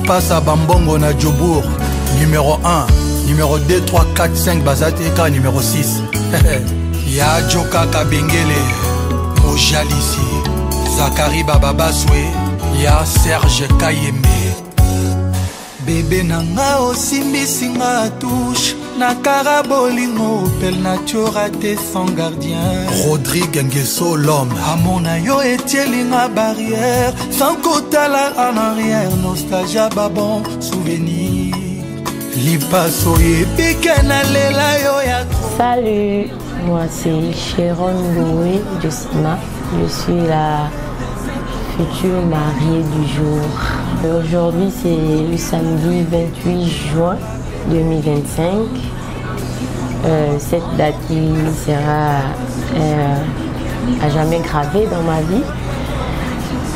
Lipasa Bambongo na Djobour. Numéro 1, numéro 2, 3, 4, 5, Bazateka, numéro 6. Ya Joka Kabengele, Mojalisi, Zakari Bababaswe, ya Serge Kayembe. Bébé nanga osimbisi nga touche na karabolingo pel natura te sans gardien. Rodrigue Nguesso l'homme amona yo etieli nga barrière sans kotala en arrière nostalgia babon souvenir lipaso yepike na lela yo ya. Salut, moi c'est Sharon Loué de Sima. Je suis la future mariée du jour. Aujourd'hui c'est le samedi 28 juin 2025. Cette date qui sera à jamais gravée dans ma vie.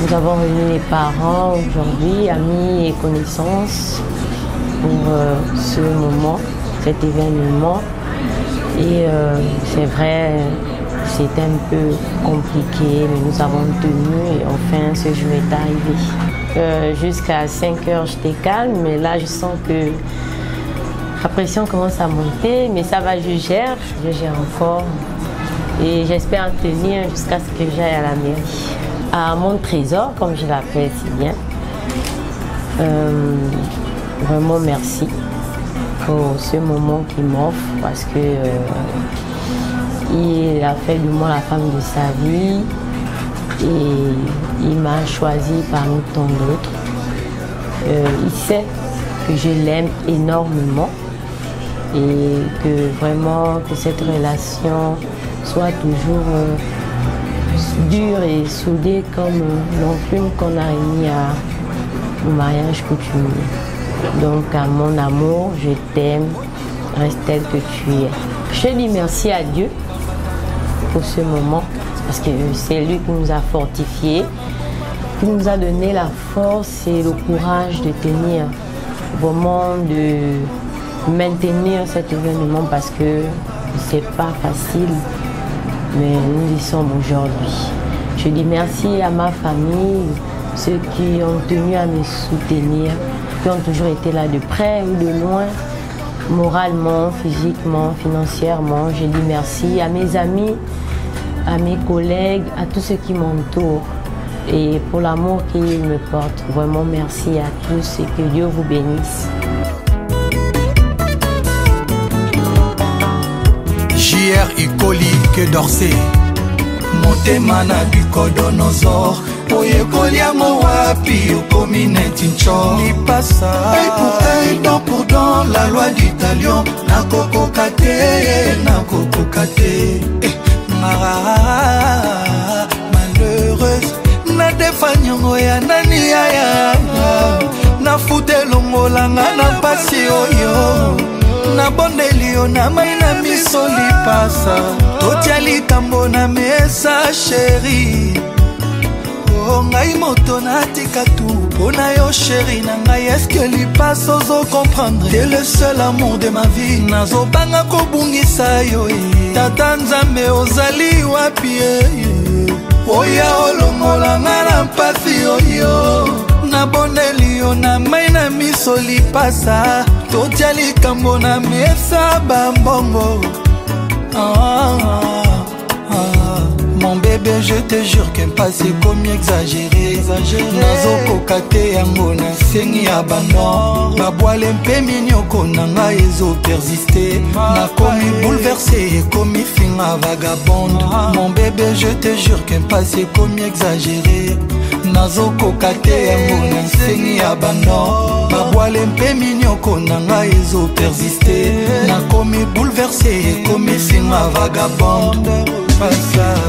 Nous avons réuni les parents aujourd'hui, amis et connaissances pour ce moment, cet événement. Et c'est vrai, c'était un peu compliqué, mais nous avons tenu et enfin ce jour est arrivé. Jusqu'à 5 heures, j'étais calme, mais là je sens que la pression commence à monter, mais ça va, je gère encore. Et j'espère en tenir jusqu'à ce que j'aille à la mairie. À mon trésor, comme je l'appelle si bien, vraiment merci pour ce moment qu'il m'offre parce que il a fait de moi la femme de sa vie et il m'a choisi parmi tant d'autres. Il sait que je l'aime énormément et que vraiment que cette relation soit toujours dure et soudée comme l'enclume qu'on a remis au mariage coutumier. Donc à mon amour, je t'aime, reste tel que tu es. Je dis merci à Dieu pour ce moment parce que c'est lui qui nous a fortifiés, qui nous a donné la force et le courage de tenir, vraiment de maintenir cet événement parce que c'est pas facile, mais nous y sommes aujourd'hui. Je dis merci à ma famille, ceux qui ont tenu à me soutenir, qui ont toujours été là de près ou de loin, moralement, physiquement, financièrement. Je dis merci à mes amis, à mes collègues, à tous ceux qui m'entourent et pour l'amour qu'ils me portent. Vraiment merci à tous et que Dieu vous bénisse. JR Ikoli que d'Orsay Motema na bikodonosor oyekoli yango wapi okomi neti ncho lipasa œil pour œil, dent pour dent, la loi du talion nakokoka te malheureuse na defanyongo ya nani yaya na futelongolanga na pasi oyo na bondeli yo na mai na miso lipasa totia likambo na mesa sheri o ngai moto natika tu mpona yo sheri na ngai eske lipasa ozo comprendre t'es le seul amour de ma vie nazobanga kobungisa yo tata nzambe ozali wapi oya olongolanga na mpasi oyo na bondeli yo na mai na miso lipasa totia likambo na mesa bambongo. Mon bébé, je te jure qu'un passé comme exagéré. Nazo kokate yango na sengi abandon. Babwale mpe minyoko nanga ezo persister. Na komi bouleversé komi finga vagabonde. Mon bébé, je te jure qu'un passé comme exagéré. Nazo kokate yango na sengi abandon. Babwale mpe minyoko nanga ezo persister. Na komi bouleversé komi finga vagabonde.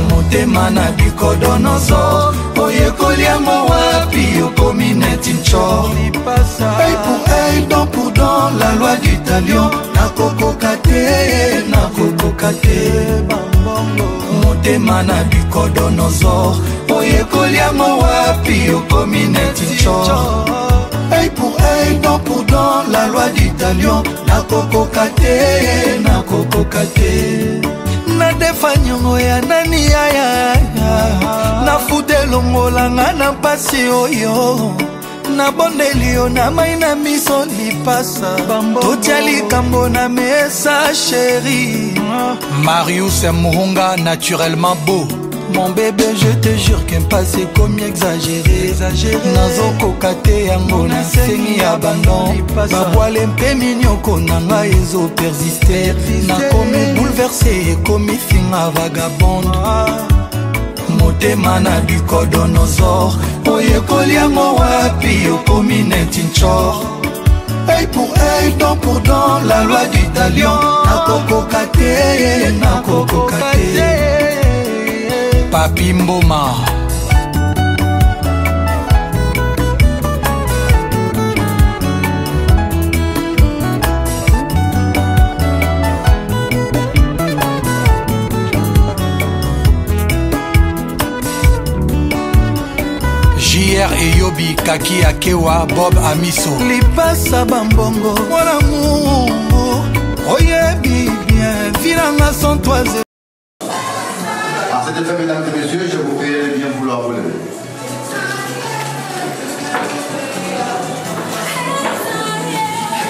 Motema na bikodonoso oyekoli yango wapi okomi neti ncho œil pour œil, dent pour dent, la loi du talion nakokoka te motema na bikodonoso oyekoli yango wapi okomi neti ncho œil pour œil, dent pour dent, la loi du talion nakokoka te na defanyongo ya nani yaya na futelongolanga na pasi oyo na bondeli yo na mai na miso lipasa totia likambo na mesa chéri. Marius Muhunga naturellement beau. Mon bébé, je te jure qu'un passé comme exagéré. Nazo kokate yango na sengi abandon. Babwale mpe minyoko nanga ezo persister. Na komi bouleversé komi finga vagabonde. Motema na bikodonosor. Oye koliango wapi okomi netinchor. Œil pour œil, dent pour dent, la loi du talion. Na kokokate, na kokokate. Papi Mboma. JR et Yobi, Kaki Akewa, Bob Amiso. Lipasa Bambongo, mon amour. Oyebi bien, filanga sans toise. Cette fois, mesdames et messieurs, je vous prie de bien vouloir vous lever.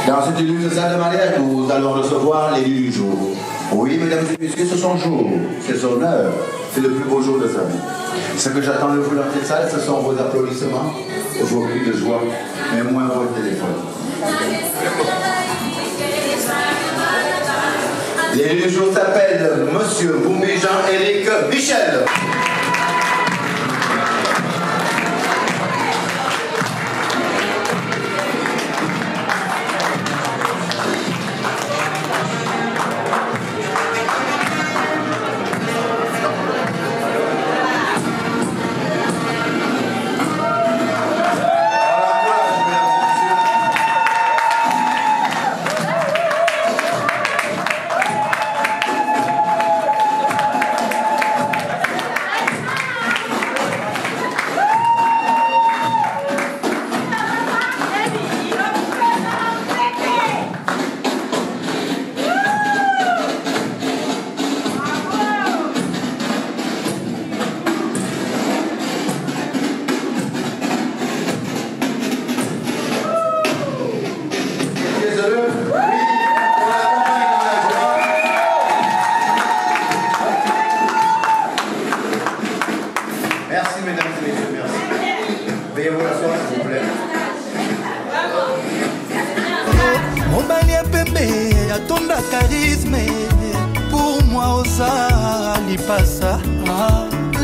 Dans cette illustre salle de mariage, nous allons recevoir l'élu du jour. Oui, mesdames et messieurs, c'est son jour, c'est son heure, c'est le plus beau jour de sa vie. Ce que j'attends de vous dans cette salle, ce sont vos applaudissements, vos cris de joie, mais moins votre téléphone. L'élu du jour s'appelle Monsieur Boumbi Jean-Éric Michel. Merci mesdames et messieurs, merci. Veuillez vous asseoir s'il vous plaît. Mobali ya pembe atonda charisme. Pour moi osa lipasa.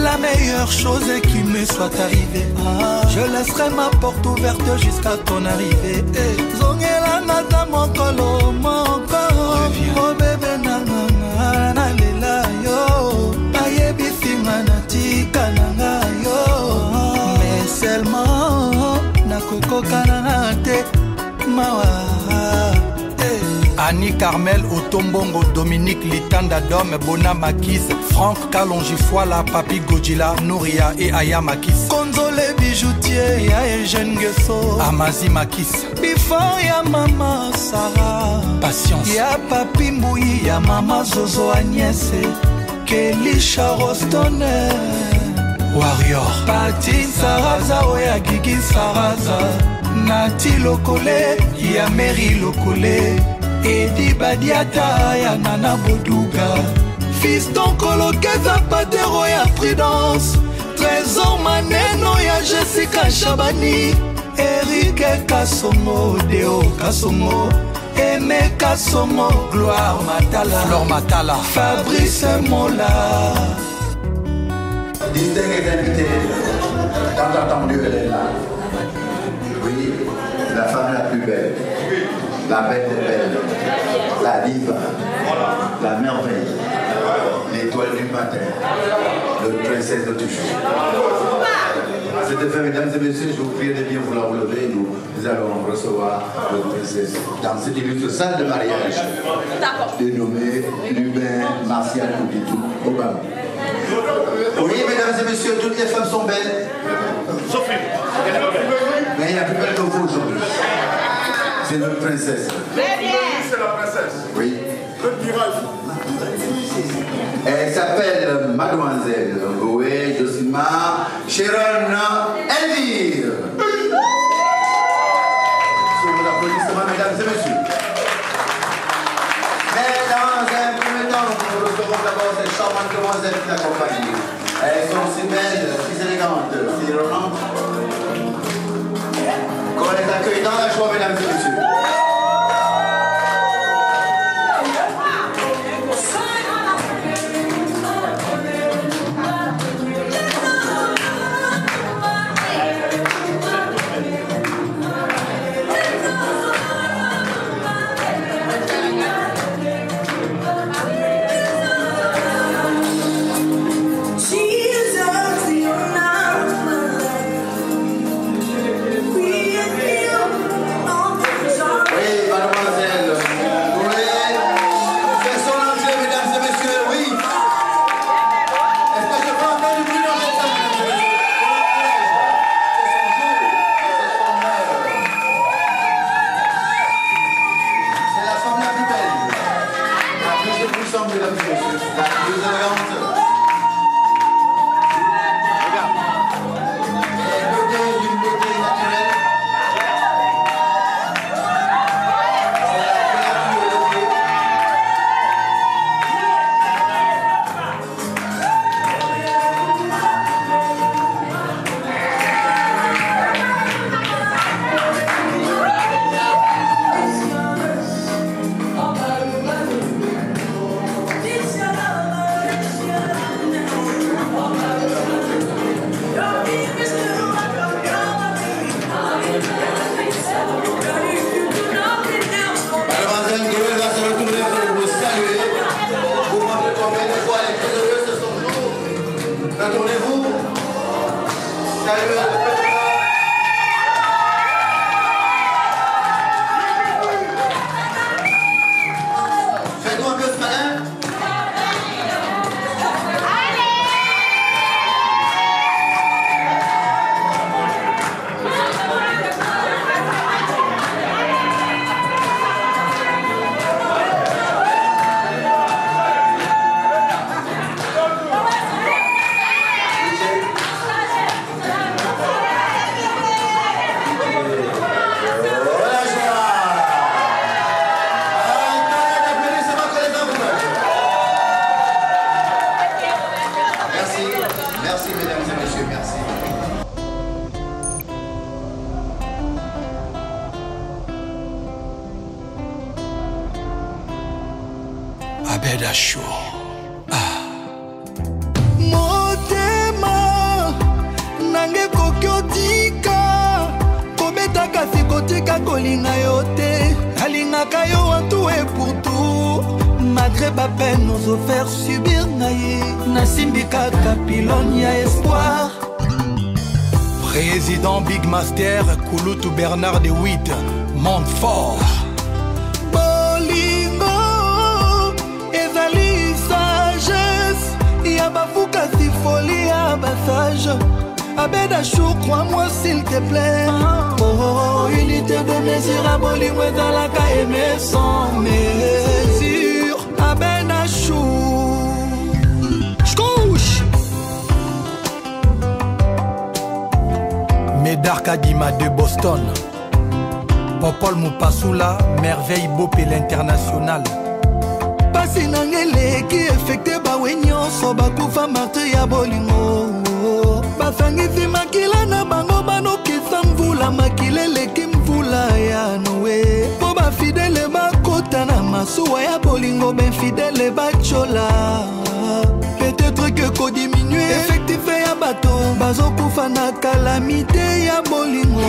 La meilleure chose qui me soit arrivée. Je laisserai ma porte ouverte jusqu'à ton arrivée. Zongela nata mokolo moko. Oh bébé nanga nalela yo. Ayebi finga natika nanga yo. Mais seulement nakokoka nanga te mawa. Annie Carmel, Otombongo, Dominique Litanda Dom, Bona Makis, Franck Kalongifoila, Papi Godjila, Nouria et Aya Makis. Konzole bijoutier, ya Eugène Gesso, Amazi Makis. Before ya Mama Sarah, Patience. Ya Papi Mboui, ya Mama Zozo Agnès, Kelisha Rostone, Warrior. Pati Saraza, Oya Gigi Saraza, Nati Lokole, ya Mary Lokole. Edi Badiata ya Nana Boduga. Fiston Kolokeza Patero ya Prudence. Trésor Maneno ya Jessica Chabani. Eric Kasongo, Deo Kasongo. Aimé Kasongo, Gloire Matala, Flore Matala, Fabrice Mola. Distingués invités, tant entendu, elle est là. Oui, la femme la plus belle. La belle des belles, la diva, la merveille, l'étoile du matin, le princesse de toujours. À cette fin, mesdames et messieurs, je vous prie de bien vouloir vous lever. Nous allons recevoir notre princesse dans cette illustre salle de mariage dénommée Lubin Martial Kouditou Obama. Oui, mesdames et messieurs, toutes les femmes sont belles. Sophie. Mais il y a plus belle que vous aujourd'hui. C'est notre princesse. Très bien. C'est la princesse. Oui. Le mirage. Elle s'appelle Mademoiselle Goé Josima Sharon Elvire. demoiselles qui l'accompagnent. Elles sont si belles, si élégantes, si éloquentes. Qu'on les accueille dans la joie, mesdames et messieurs. Abedasho. Motema nange kokiotika kobeta kasi kotika kolinga yo te alingaka yo wantu e pour tout malgré ba peine nous offert subir naye nasimbi kaka pilone ya espoir. Président Big Master Kulutu Bernard de Witt Montfort. Bafuka si folie à passage. Abedasho, crois-moi s'il te plaît. Oh, unité de mesure à Bolingue dans la KM sans mesure. Abedasho. J'couche. Médard Kadima de Boston. Popol Moupassoula, merveille Bopé l'international. Pasi nangele ki effecté bawe nyonso bakufa martre ya bolingo basangisi makila na bango banokisa mvula makila eleki mvula ya noe po bafidele bakota na masuwa ya bolingo benfidele bachola peut-être que kodiminue effectif ya bato bazokufa na calamité ya bolingo.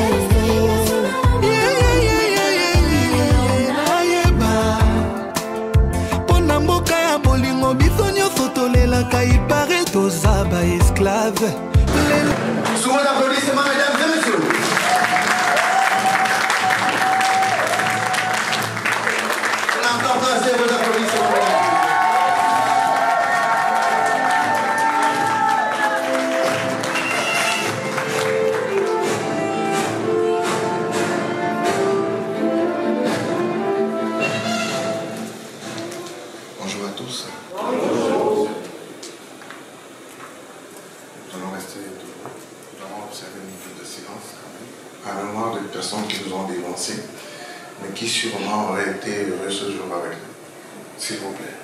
Il paraît aux abats esclaves. Souvent d'applaudissements, mesdames et messieurs. On a encore dansé vos applaudissements. Bonjour à tous. Nous allons observer une minute de silence à la mémoire des personnes qui nous ont dévancés, mais qui sûrement auraient été heureux ce jour avec nous. S'il vous plaît.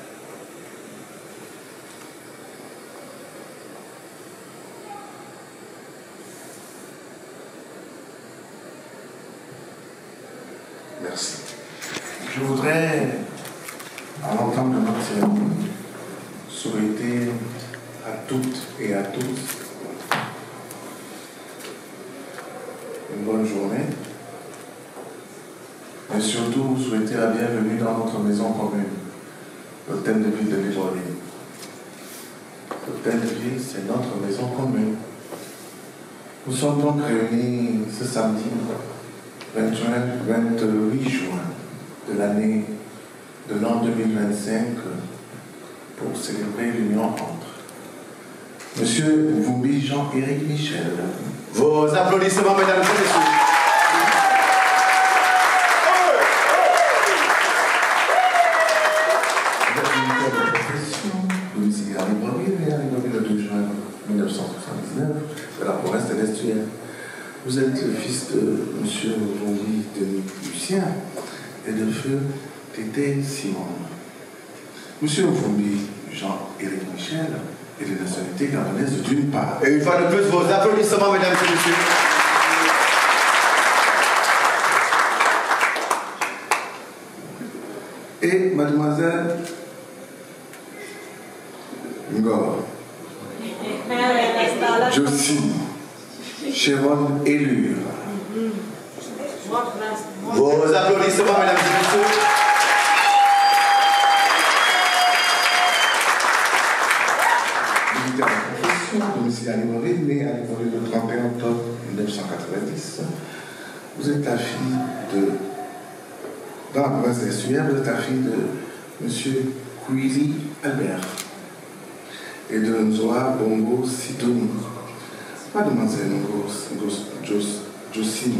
Merci. Je voudrais, à l'entame de notre cérémonie, souhaiter à toutes et à tous une bonne journée, mais surtout souhaiter la bienvenue dans notre maison commune, l'hôtel de ville de Libreville. L'hôtel de ville, c'est notre maison commune. Nous sommes donc réunis ce samedi 28 juin de l'année de l'an 2025 pour célébrer l'union entre Monsieur Mvumbi Jean-Éric Michel. Vos applaudissements, mesdames et messieurs. Domicile à Libreville, né à Libreville le 2 juin 1979, de la province de l'Estuaire. Vous êtes le fils de M. Mvumbi Denis Lucien et de feu Tété Simon. M. Mvumbi Jean-Éric Michel est de nationalité gabonaise d'une part. Et une fois de plus, vos applaudissements, mesdames et messieurs. Et mademoiselle Ngor Josie Sharon Élure. Vos applaudissements, mesdames et messieurs. Militaire de profession, domicile à Libreville, né à Libreville le 31 octobre 1990. Vous êtes la fille de, dans la province d'Estuaire, vous êtes la fille de M. Kouili Albert et de Nzoa Bongo Sidouni. Mademoiselle Ngo Josim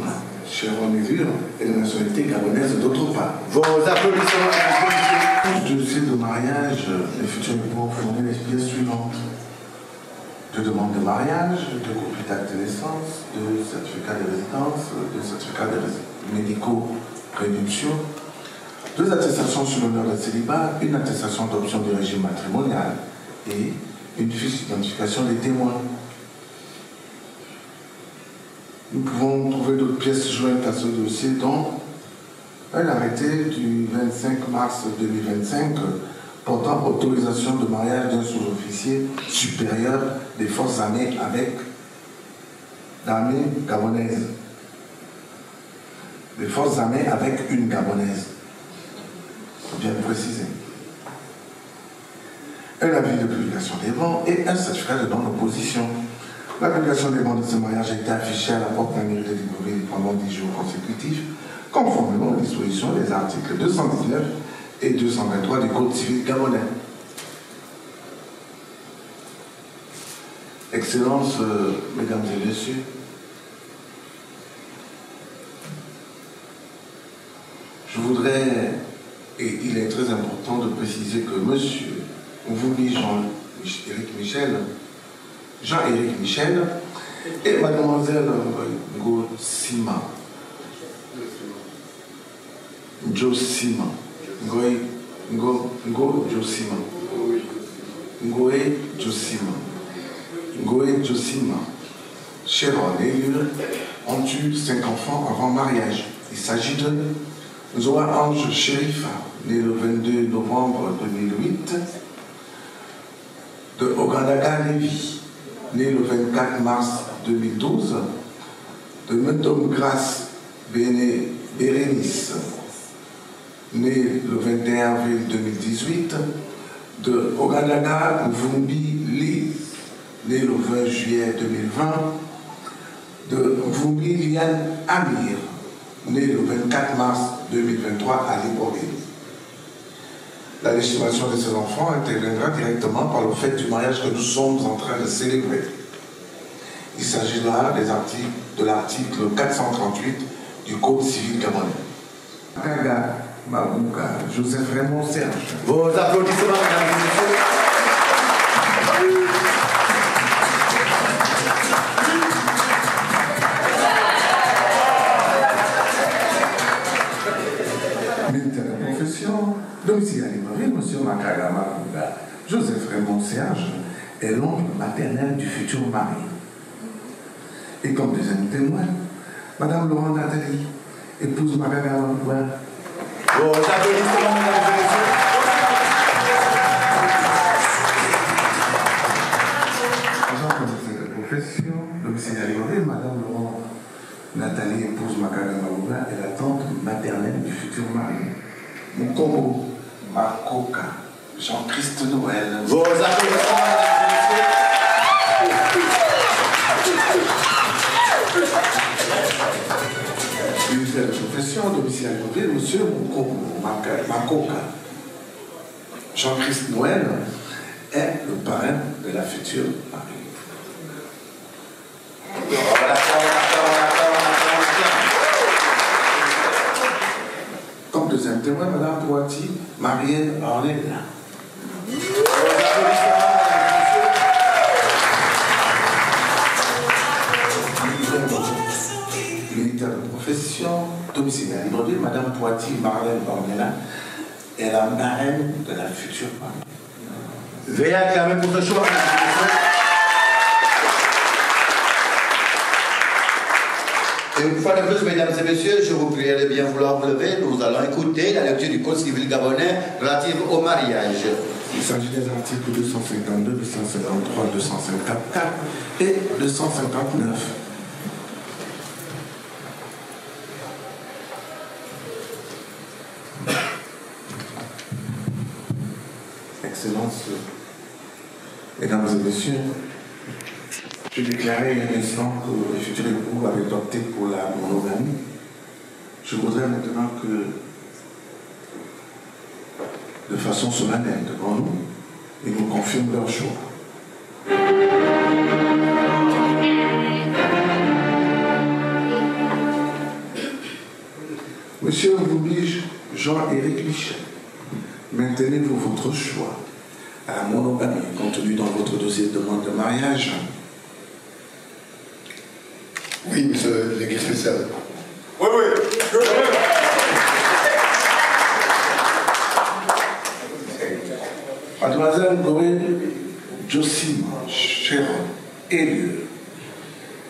Sharon Élure est de nationalité gabonaise d'autre part. Vos applaudissements, mesdames et messieurs. Le dossier de mariage, les futurs époux fournissent les pièces suivantes. De demande de mariage, de copie d'acte de naissance, de certificat de résidence, de certificat de médicaux prénuptiaux, 2 attestations sur l'honneur de célibat, une attestation d'option du régime matrimonial et une fiche d'identification des témoins. Nous pouvons trouver d'autres pièces jointes à ce dossier, dont un arrêté du 25 mars 2025 portant autorisation de mariage d'un sous-officier supérieur des forces armées avec l'armée gabonaise. Des forces armées avec une gabonaise. Bien précisé. Un avis de publication des bans et un certificat de non-opposition. La publication des bans de ce mariage a été affichée à la porte de la mairie de Libreville pendant 10 jours consécutifs, conformément aux dispositions des articles 219 et 223 du Code civil gabonais. Excellences, mesdames et messieurs, je voudrais, et il est très important de préciser que monsieur Mvumbi Jean-Éric Michel et mademoiselle Ngo Josima, Ngoé Josima, Sharon Élure ont eu 5 enfants avant mariage. Il s'agit de Zoa Ange Sherifa, né le 22 novembre 2008, de Oganaga Lévi, né le 24 mars 2012, de Mentom Grace Bérénice, né le 21 avril 2018, de Oganaga Mvumbi Li, né le 20 juillet 2020, de Mvumbi Liane Amir, né le 24 mars 2023 à Libreville. La légitimation de ces enfants interviendra directement par le fait du mariage que nous sommes en train de célébrer. Il s'agit là de l'article 438 du Code civil gabonais. Kaga Mabouka, Joseph Raymond Serge. Vos applaudissements, mesdames et messieurs. Militaire de profession, domicile à Libreville, M. Makaga Mabouka, Joseph Raymond Serge est l'oncle maternel du futur mari. Et comme deuxième témoin, Mme Laurent Nathalie épouse Magaga Mabouba. Vos applaudissements, mesdames et messieurs. Profession, domicile alimenté, Madame Laurent Nathalie, épouse Magaga Mabouba, est la tante maternelle du futur mari. Mukombo Makoka, Jean-Christ Noël. Vos applaudissements, mesdames et messieurs. Militaire de profession, domicile alimenté, Monsieur Mukombo Makoka, Jean-Christ Noël est le parrain de la future mariée. Comme deuxième témoin, Madame Poitiers, Marielle Orlena. Militaire de profession, domicile à Libreville, Madame Poitiers, Marielle Orlena est la marraine de la future mariée. Veuillez acclamer pour ce choix. Et une fois de plus, mesdames et messieurs, je vous prie de bien vouloir vous lever. Nous allons écouter la lecture du Code civil gabonais relative au mariage. Il s'agit des articles 252, 253, 254 et 259. Excellences, mesdames et messieurs, je déclarais il y a un instant que le futur époux avait opté pour la monogamie. Je voudrais maintenant que, de façon solennelle devant nous, ils nous confirment leur choix. Monsieur Mboubi Jean-Éric Michel, maintenez-vous votre choix à la monogamie contenu dans votre dossier de demande de mariage? Oui, monsieur le guide spécial. Oui, oui. Mademoiselle Goré Josim Chéron Elieu,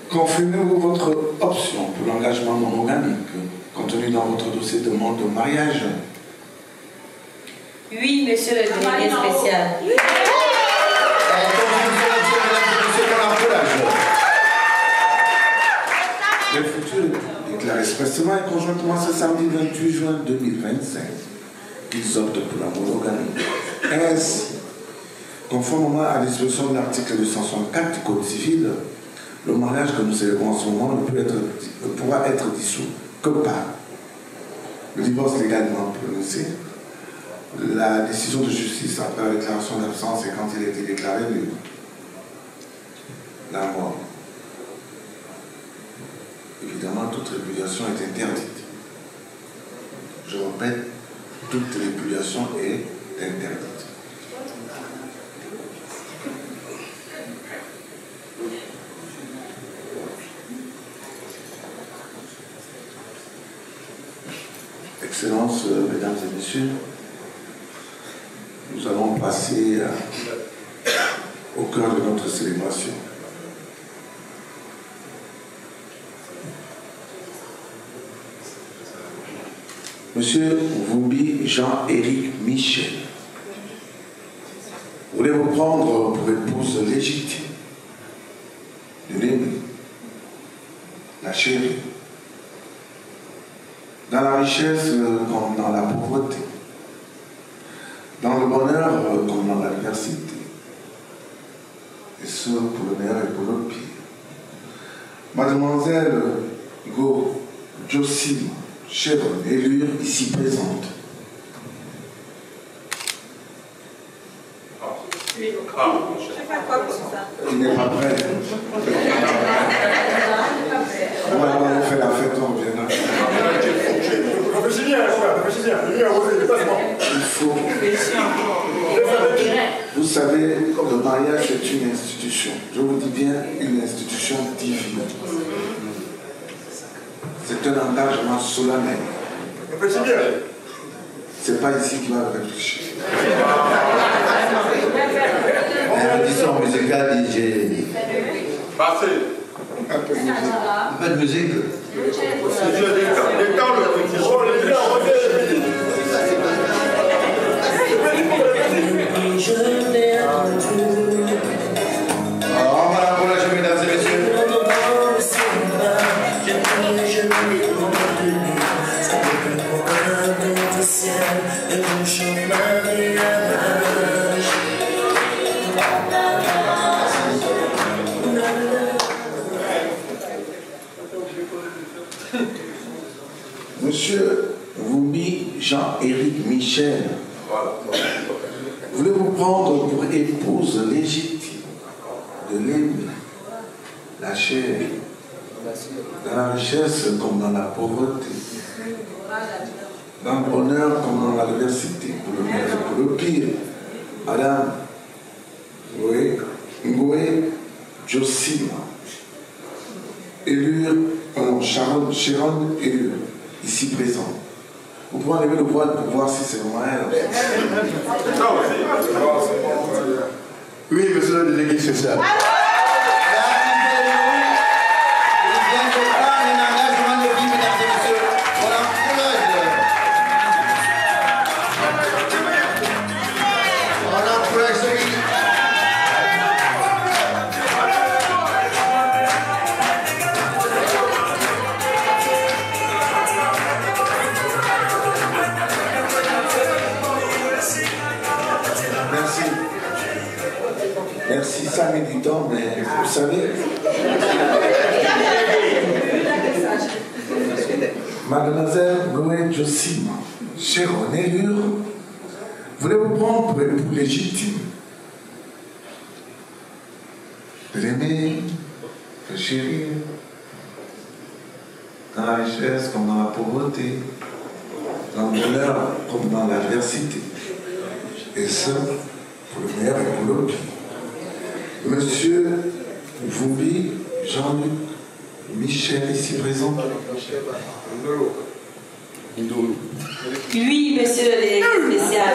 confirmez-vous votre option pour l'engagement monogamique contenu dans votre dossier de demande de mariage? Oui, monsieur le délégué spécial. Le futur déclare expressément et conjointement ce samedi 28 juin 2025 qu'ils optent pour la monogamie. Ainsi, conformément à la disposition de l'article 264 du Code civil, le mariage que nous célébrons en ce moment ne pourra être dissous que par le divorce légalement prononcé, la décision de justice après la déclaration d'absence et quand il a été déclaré nul, la mort. Évidemment, toute répudiation est interdite. Je répète, toute répudiation est interdite. Excellences, mesdames et messieurs, nous allons passer au cœur de notre célébration. Monsieur Vumbi Jean-Éric Michel, voulez-vous prendre pour épouse légitime de l'aimée, la chérie, dans la richesse comme dans la pauvreté, dans le bonheur comme dans l'adversité, et ce pour le meilleur et pour le pire. Mademoiselle Go Josim Chéron Elieu, ici présente. Il n'est pas prêt. On va faire la fête, on reviendra. Il faut. Vous savez, le mariage est une institution. Je vous dis bien, une institution divine. C'est un engagement solennel. C'est pas ici qu'il va réfléchir. L'invitation musicale DJ. Passez. peu de musique. Alors, on va l'encourager, mesdames et messieurs. Monsieur Wumbi Jean-Éric Michel, voulez-vous prendre pour épouse légitime de l'aimée, la chair, dans la richesse comme dans la pauvreté, dans le bonheur comme dans l'adversité, pour le meilleur et pour le pire, Madame Ngoé Jossima, élue, Sharon élue, ici présent. Vous pouvez enlever le voile pour voir si c'est vraiment elle. Oui, monsieur le délégué social. Merci, ça met du temps, mais vous savez, Mademoiselle Ngoé Jossima, Sharon élure, voulez-vous prendre pour époux légitime de l'aimer, de chérir, dans la richesse comme dans la pauvreté, dans le bonheur comme dans l'adversité, et ça pour le meilleur et pour le pire. Monsieur Wumbi Jean-Luc Michel, ici présent. Oui, monsieur le délégué spécial.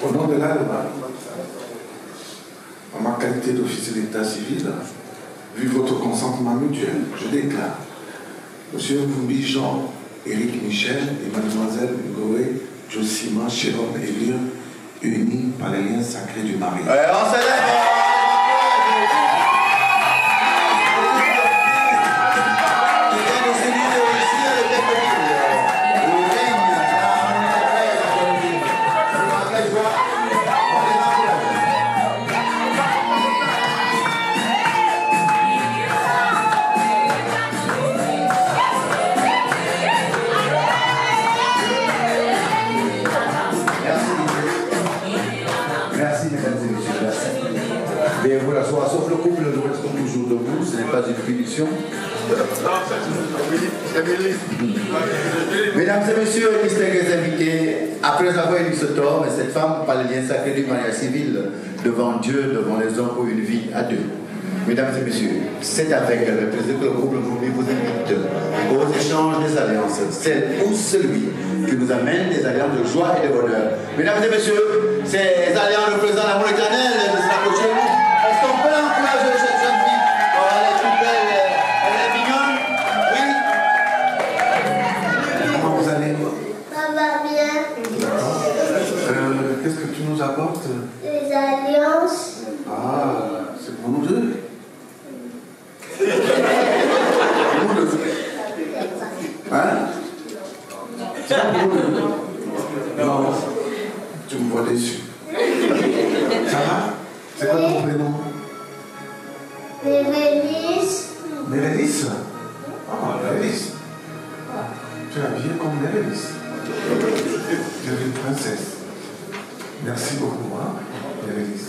Au nom de la loi, en ma qualité d'officier d'état civil, vu votre consentement mutuel, je déclare Monsieur Wumbi Jean-Éric Michel et Mademoiselle Ngoé Jossima Sharon élure, unis par les liens sacrés du mariage. On se lève. Veuillez vous rasseoir, sauf le couple, nous restons toujours debout, ce n'est pas une punition. Mesdames et messieurs, distingués invités, après avoir élu cet homme et cette femme par le lien sacré du mariage civil, devant Dieu, devant les hommes pour une vie à deux. Mesdames et messieurs, c'est avec le plaisir que le couple vous invite aux échanges des alliances, celle ou celui qui nous amène des alliances de joie et de bonheur. Mesdames et messieurs, ces alliances représentent l'amour éternel de se rapprocher de nous. Est-ce qu'on peut encourager cette jeune fille? Oh, elle est toute belle, elle est mignonne. Oui. Comment vous allez? Ça va bien. Qu'est-ce que tu nous apportes? Les alliances. Ah, c'est pour nous deux. Hein? Non, tu me vois déçu. Ça va? C'est quoi ton prénom? Bérénice. Bérénice? Ah, Bérénice. Tu es habillée comme Bérénice. Tu es une princesse. Merci beaucoup, hein, Bérénice.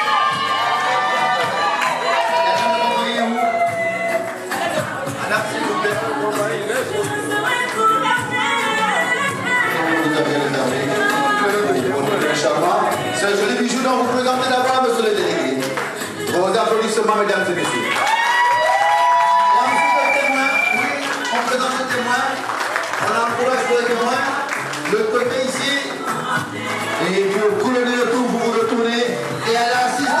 applaudissements, mesdames et messieurs. Et ensuite, le témoin, oui, on présente le témoin. On encourage le témoin. Le côté ici. Et pour couronner le tout, vous vous retournez. Et à l'assistance.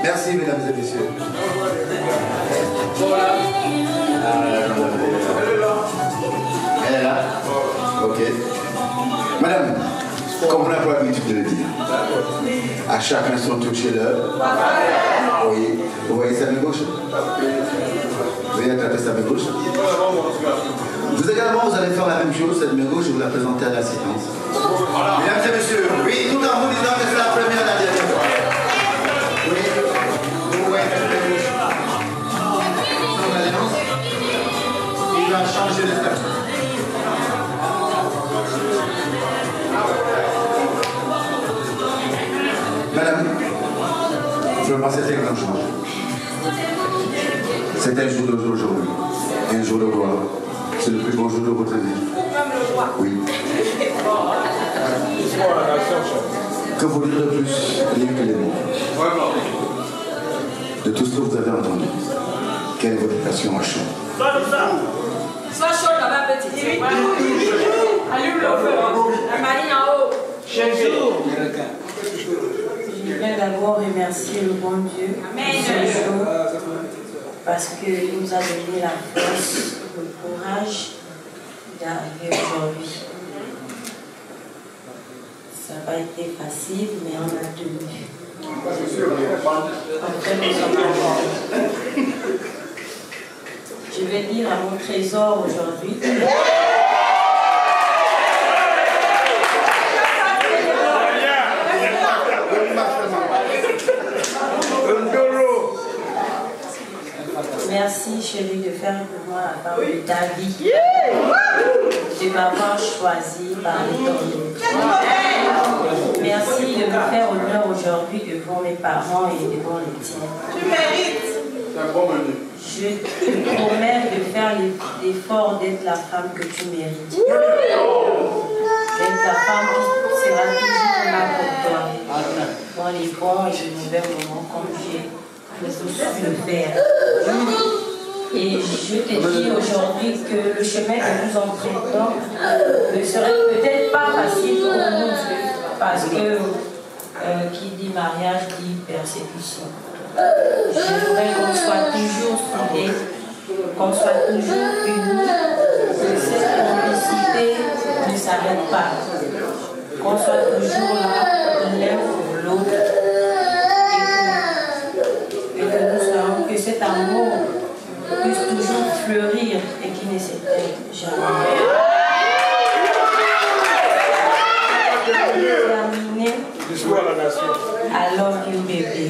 Merci, mesdames et messieurs. Elle est là? Ok. Madame, comme on n'a pas l'habitude de le dire, à chacun son toucher-leur. Oui. Vous voyez sa main gauche? Vous voyez attraper sa main gauche? Vous également, vous allez faire la même chose, cette main gauche, et vous la présentez à l'assistance. Mesdames et messieurs, oui, tout en vous disant que c'est la première et la dernière fois. Oui. Il va changer de stade. Madame, je veux passer quelque chose. C'est un jour d'aujourd'hui, un jour de gloire. C'est le plus beau jour de votre vie. Oui. Que vous dire de plus, rien que les mots. De tout ce que vous avez entendu, quelle est votre passion à chaud? Sois chaud là-bas, petit. Allume le feu. La marine en haut. Je voudrais d'abord remercier le bon Dieu ce jour parce qu'il nous a donné la force, le courage d'arriver aujourd'hui. Ça n'a pas été facile, mais on a tenu. Après, nous sommes arrivés. Je vais dire à mon trésor aujourd'hui. Merci chérie de faire de moi la femme de ta vie, de m'avoir choisi parmi ton autre. Merci de me faire honneur aujourd'hui devant mes parents et devant les tiens. Tu mérites. Je te promets de faire l'effort d'être la femme que tu mérites. D'être la femme qui sera toujours là pour toi, dans les bons et les mauvais moments, comme j'ai su le faire. Et je te dis aujourd'hui que le chemin que nous empruntons ne serait peut-être pas facile pour nous, parce que qui dit mariage dit persécution. J'aimerais qu'on soit toujours soudés, qu'on soit toujours unis, que cette complicité ne s'arrête pas, qu'on soit toujours là, l'un pour l'autre, et que nous savons que cet amour puisse toujours fleurir et qui ne s'éteint jamais. Terminé. I love you, baby.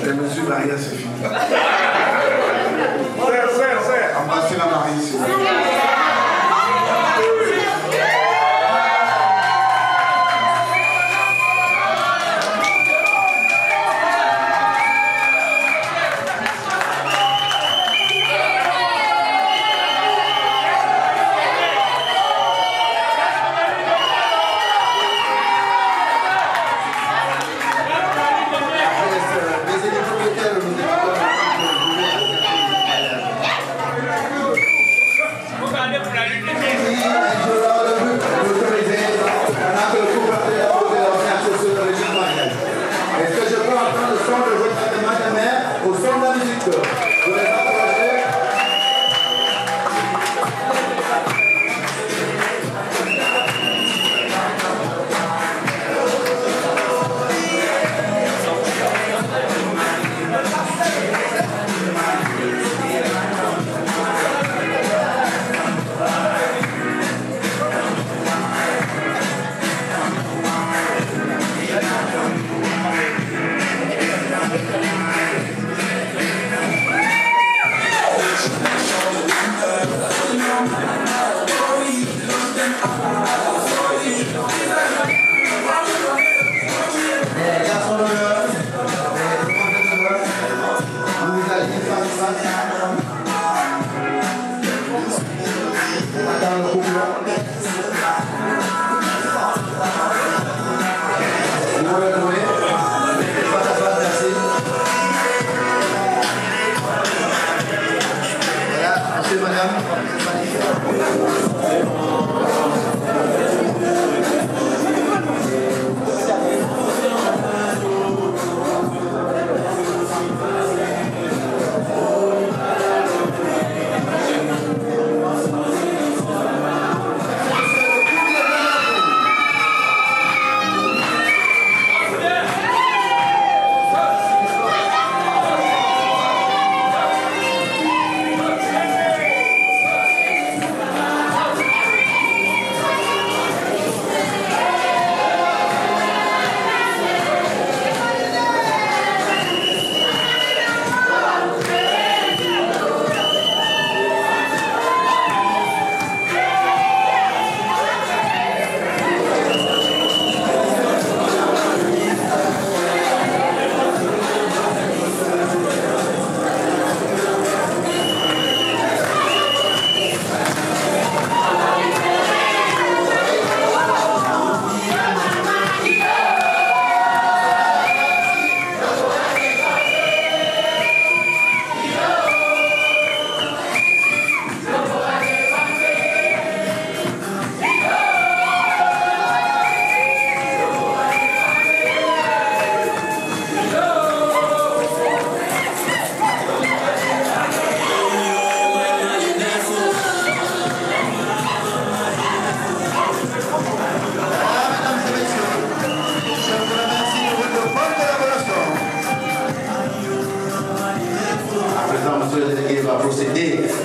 Les mesures barrières, c'est fini. Embrassez la mariée, s'il vous plaît.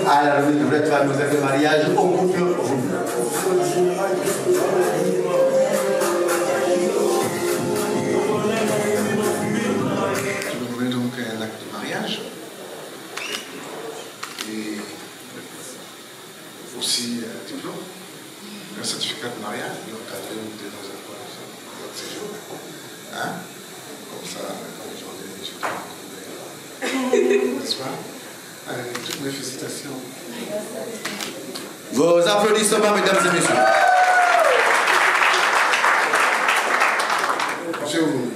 À la remise de votre famille, vous avez le mariage au couple. Je vais donner donc un acte de mariage et aussi un diplôme, un certificat de mariage, donc à de nos accords de votre séjour. Hein? Comme ça, aujourd'hui, je te rencontre. N'est-ce pas? Toutes mes félicitations. Vos applaudissements, mesdames et messieurs. Monsieur Oumi,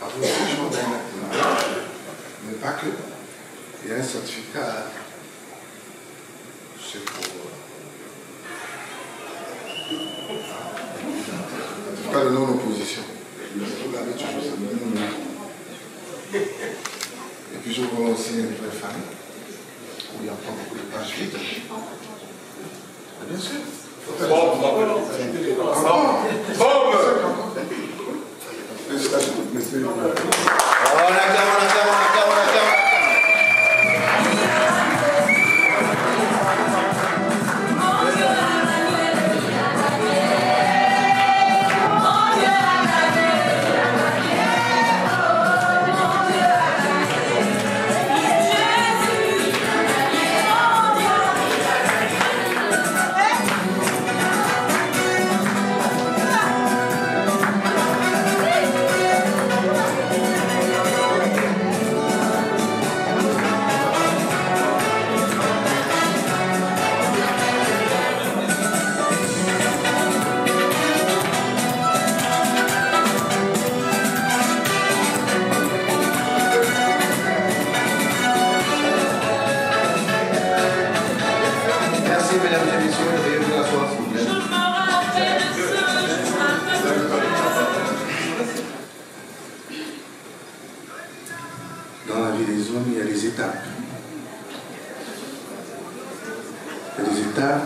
après le jugement d'un acte de mariage, mais pas que, il y a un certificat, c'est pour certificat de non-opposition. Vous l'avez toujours ça. puis je vois aussi une vraie famille, où il n'y a pas beaucoup de pages vides. Bien sûr.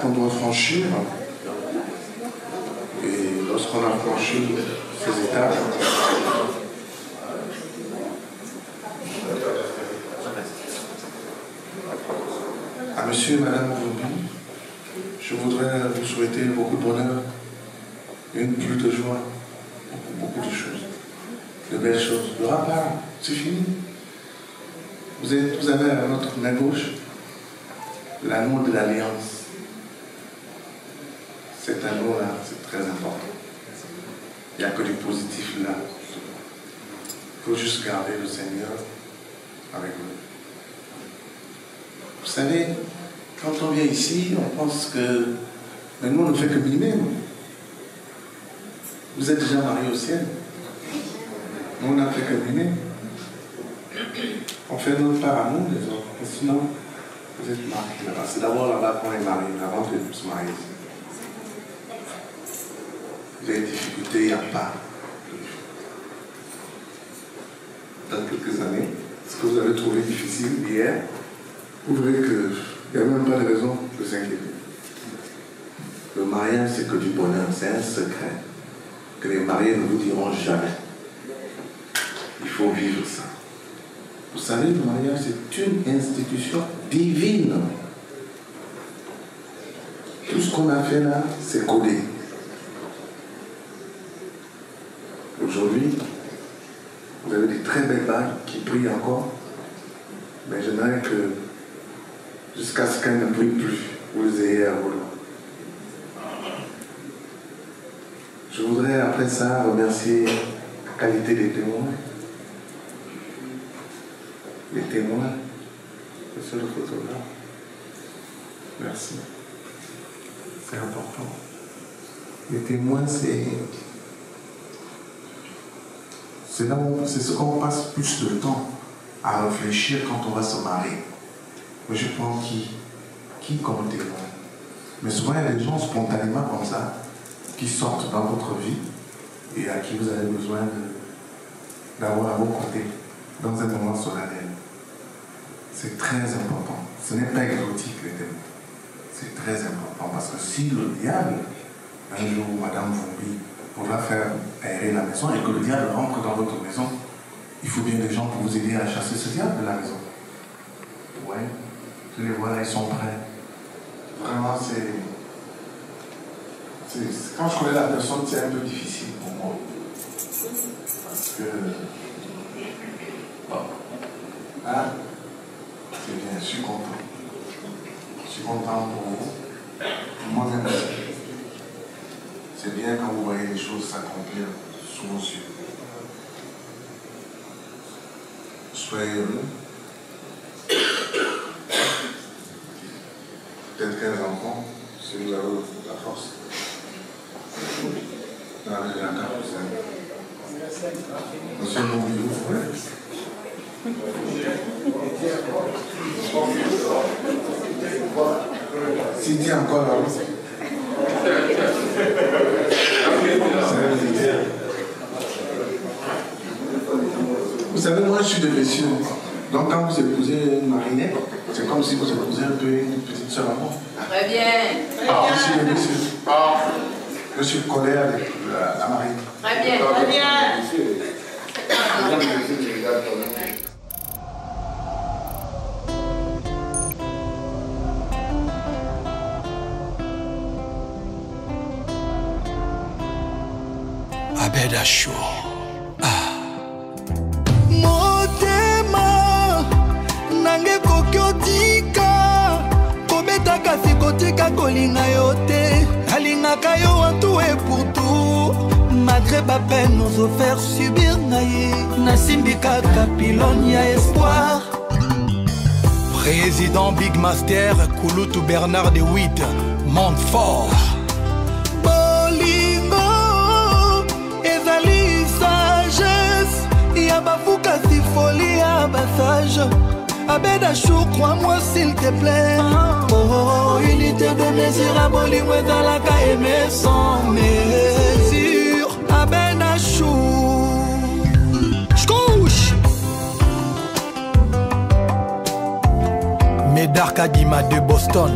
Qu'on doit franchir, et lorsqu'on a franchi ces étapes, à monsieur et madame Vumbi, je voudrais vous souhaiter beaucoup de bonheur, une pluie de joie, beaucoup de choses, de belles choses. Le rapport, c'est fini. Vous avez à votre main gauche l'anneau de l'alliance. Cet anneau-là, c'est très important. Il n'y a que du positif là. Il faut juste garder le Seigneur avec vous. Vous savez, quand on vient ici, on pense que mais nous, on ne fait que mimer. Vous êtes déjà mariés au ciel. Nous, on n'a fait que mimer. On fait notre part à nous, les autres. Et sinon, vous êtes mariés là-bas. C'est d'abord là-bas qu'on est mariés, avant de se marier. Les difficultés, il n'y a pas. Dans quelques années, ce que vous avez trouvé difficile hier, vous verrez qu'il n'y a même pas de raison de s'inquiéter. Le mariage, c'est que du bonheur, c'est un secret que les mariés ne vous diront jamais. Il faut vivre ça. Vous savez, le mariage, c'est une institution divine. Tout ce qu'on a fait là, c'est codé. Aujourd'hui, vous avez des très belles bagues qui brillent encore, mais j'aimerais que, jusqu'à ce qu'elles ne brillent plus, vous les ayez à vous. Je voudrais après ça remercier la qualité des témoins. Les témoins, monsieur le photographe. Merci. C'est important. Les témoins, c'est ce qu'on passe plus de temps à réfléchir quand on va se marier. Mais je prends qui comme témoin? Mais souvent, il y a des gens spontanément comme ça qui sortent dans votre vie et à qui vous avez besoin d'avoir à vos côtés dans un moment solennel. C'est très important. Ce n'est pas exotique, les témoins. C'est très important parce que si le diable, un jour, Madame Vumbi, va faire aérer la maison et que le diable rentre dans votre maison, il faut bien des gens pour vous aider à chasser ce diable de la maison. Ouais, je les vois là, ils sont prêts. Vraiment, quand je connais la personne, c'est un peu difficile pour moi. Parce que... Bon. Hein? C'est bien, je suis content. Je suis content pour vous. Moi-même, c'est bien quand vous voyez les choses s'accomplir sous vos yeux. Soyez heureux. Peut-être 15 enfants, si vous avez la force. Avec la carte, monsieur Vumbi, vous pouvez. Cynthia encore là. Vous savez, moi je suis de messieurs. Donc quand vous épousez une marinette, c'est comme si vous épousez un peu une petite sœur à moi. Très bien. Je suis colère de la marine. Très bien. Très bien. Abeda Show. Motema nange kokiotika kobeta kasi kotika kolinga yo te alingaka yo en tout et pour tout malgré ma peine nous offert subir naye nasimbika kapilone ya espoir président Big Master Kulutu Bernard de Witt Montfort Bafuka si folie à passage Abeda Show, crois-moi s'il te plaît. Oh, unité de mesure à Bollywood dans la KM sans mesure Abeda Show. J'couche Médard Kadima de Boston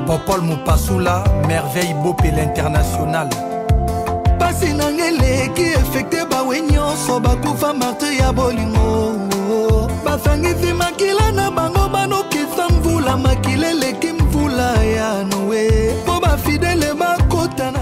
Popol Moupassoula, merveille Bopé l'international Pasi nangele qui effecté bawe nyonso bakufa martyr ya bolingo basangisi makila na bango banokisa mvula makila eleki mvula ya noe po bafidele bakotana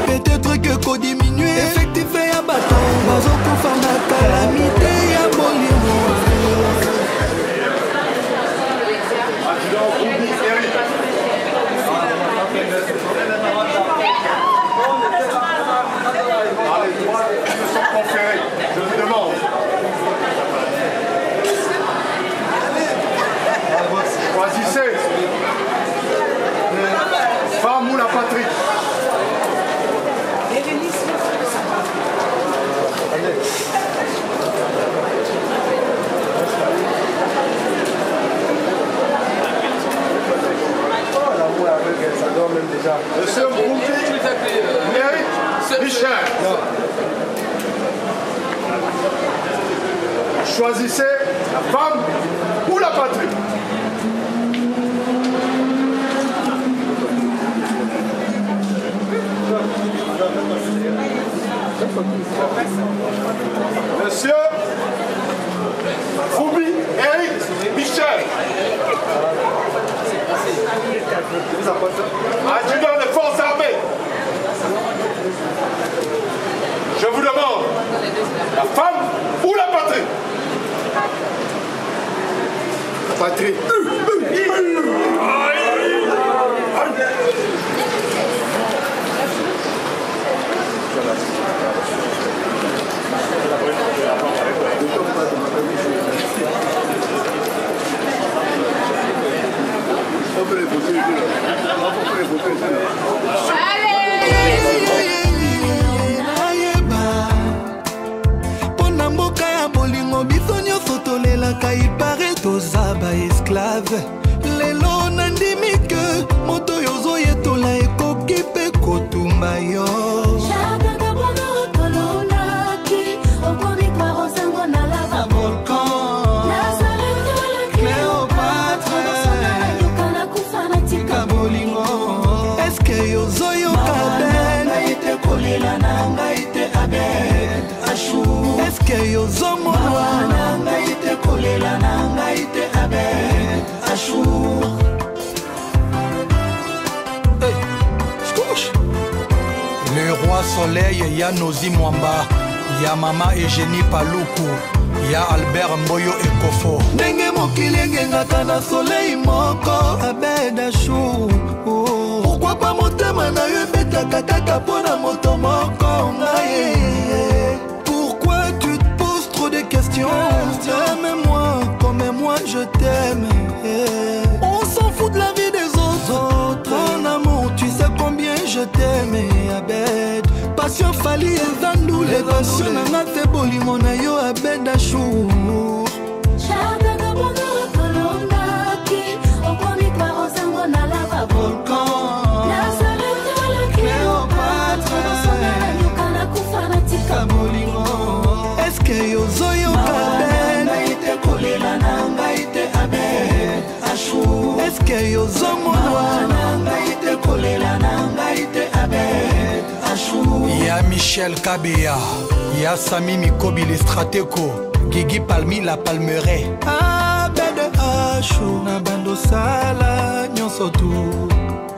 peut-être que qu'on diminue effectif et à bâton bazo pour faire ma calamité à Bolimo je vous demande. Choisissez. Femme ou la patrie. Monsieur Mboumbi, Michel. Choisissez la femme ou la patrie. Monsieur Foubi, Eric, Michel. Adjudant des forces armées. Je vous demande, la femme ou la patrie? La patrie. Pona mboka ya bolingo biso nyonso tolelaka ipare toza baesklave lelo nandimi ke moto oyo ozoyetola ekoki mpe kotumba yo est-ce que yo zomona nanga ite kolela nanga ite abet achour le roi soleil ya Nozi Mwamba ya mama Eugénie Paluku ya Albert Mboyo Ekofo ndenge mokili engengaka na soleil moko abet achour pourquoi pas motema na yo ebetaka kaka mpona moto moko ngai. Pourquoi tu te poses trop de questions? Aime-moi comme moi je t'aime. passion fali ezandu le passion na nga te bolingo na yo abeda chou Chaka bongo kolonga ki okomi kwa osango na lava volcan na salete la Cléopâtre na kufa na tika bolingo eske yo zoyo kabe na ite kolela na nga ite abe achou eske yo zomona na nga ite kolela na nga ite abe achou ya Michel Kabea ya Sami Mikobi le Strateko Gigi Palmi la Palmeret abede achou na bando sala nyonso tout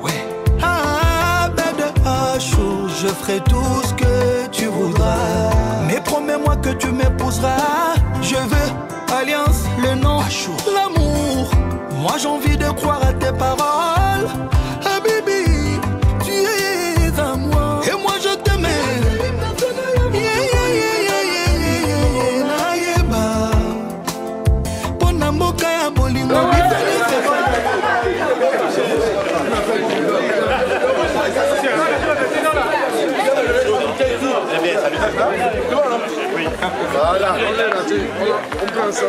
ouais abede achou je ferai tout ce que tu voudras mais promets-moi que tu m'épouseras je veux alliance le nom l'amour moi j'ai envie de croire à tes paroles Habibi tu es à moi et moi je t'aimais Voilà. On prend ça.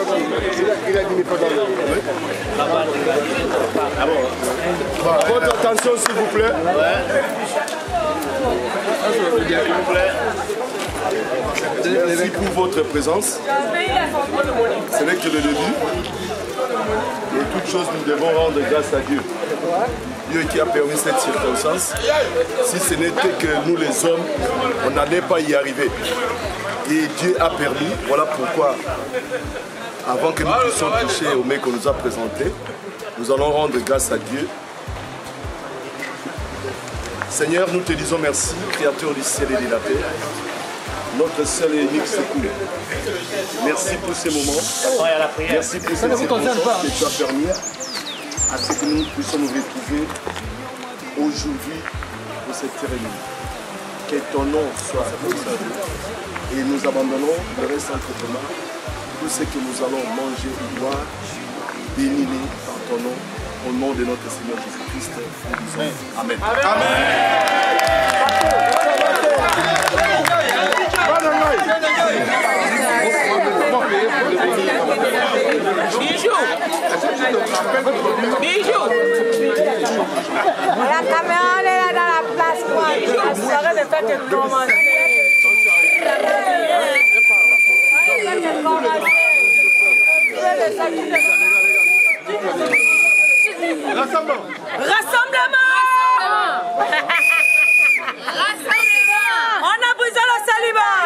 Il a dit pas dans le. Votre attention s'il vous plaît. Merci pour votre présence. Ce n'est que le début. Et toute chose, nous devons rendre grâce à Dieu. Dieu qui a permis cette circonstance. Si ce n'était que nous les hommes, on n'allait pas y arriver. Et Dieu a permis, voilà pourquoi, avant que nous puissions toucher au mec qu'on nous a présenté, nous allons rendre grâce à Dieu. Seigneur, nous te disons merci, Créateur du ciel et de la terre, notre seul et unique secours. Merci pour ces moments, merci pour ces circonstances que tu as permis à ce que nous puissions nous retrouver aujourd'hui pour cette cérémonie. Que ton nom soit conservé. Et nous abandonnons le reste entre tes mains. Tout ce que nous allons manger ou boire, bénis-les par ton nom, au nom de notre Seigneur Jésus-Christ. Nous disons Amen. La caméra est là dans la place. La soirée de fête est commencée. Rassemblement. On a brisé le célibat.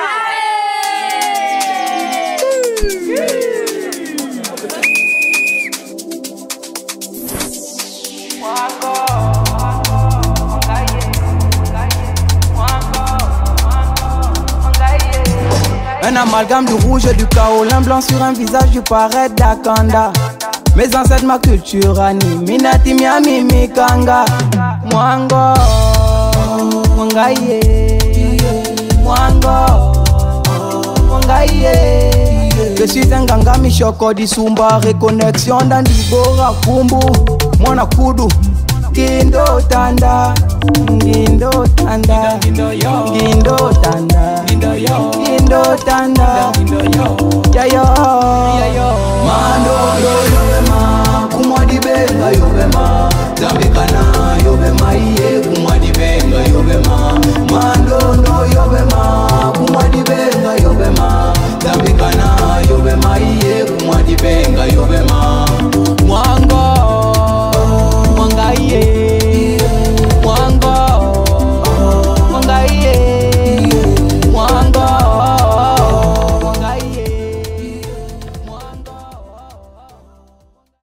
Un amalgame du rouge et du kaolin blanc sur un visage du paraît d'Akanda. Mes ancêtres, ma culture anime, Minati Miami Mikanga. Mwango, Mwangaye, Mwango, Mwangaye. Je suis un ganga Michoko Disumba, reconnexion dans Dibora Kumbu, Mwana Kudu, Gindo Tanda, Gindo Tanda, Gindo Tanda, Gindo Tanda, Yayo, Mando,